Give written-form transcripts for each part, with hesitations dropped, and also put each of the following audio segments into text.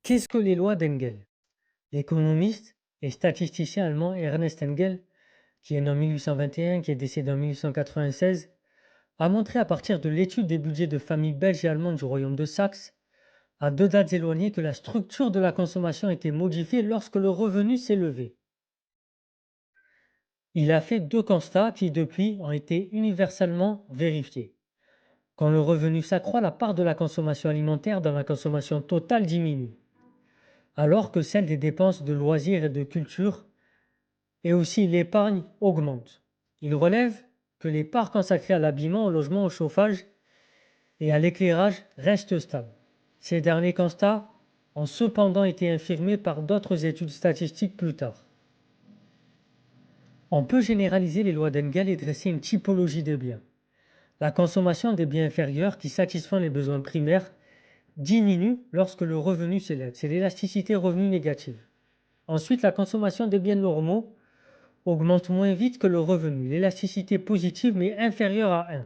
Qu'est-ce que les lois d'Engel? L'économiste et statisticien allemand Ernest Engel, qui est né en 1821, qui est décédé en 1896, a montré à partir de l'étude des budgets de familles belges et allemandes du royaume de Saxe, à deux dates éloignées, que la structure de la consommation était modifiée lorsque le revenu s'est levé. Il a fait deux constats qui, depuis, ont été universellement vérifiés. Quand le revenu s'accroît, la part de la consommation alimentaire dans la consommation totale diminue, alors que celle des dépenses de loisirs et de culture et aussi l'épargne augmente. Il relève que les parts consacrées à l'habillement, au logement, au chauffage et à l'éclairage restent stables. Ces derniers constats ont cependant été infirmés par d'autres études statistiques plus tard. On peut généraliser les lois d'Engel et dresser une typologie des biens. La consommation des biens inférieurs qui satisfont les besoins primaires diminue lorsque le revenu s'élève. C'est l'élasticité revenu négative. Ensuite, la consommation des biens normaux augmente moins vite que le revenu. L'élasticité positive mais inférieure à 1.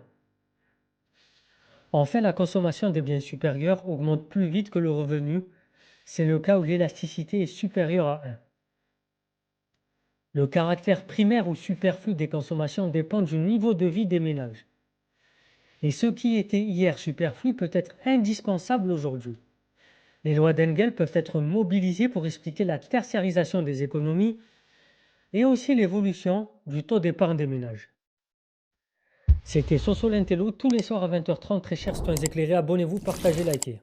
Enfin, la consommation des biens supérieurs augmente plus vite que le revenu. C'est le cas où l'élasticité est supérieure à 1. Le caractère primaire ou superflu des consommations dépend du niveau de vie des ménages. Et ce qui était hier superflu peut être indispensable aujourd'hui. Les lois d'Engel peuvent être mobilisées pour expliquer la tertiarisation des économies et aussi l'évolution du taux d'épargne des ménages. C'était Soso l'Intello, tous les soirs à 20h30, très chers citoyens éclairés, abonnez-vous, partagez, likez.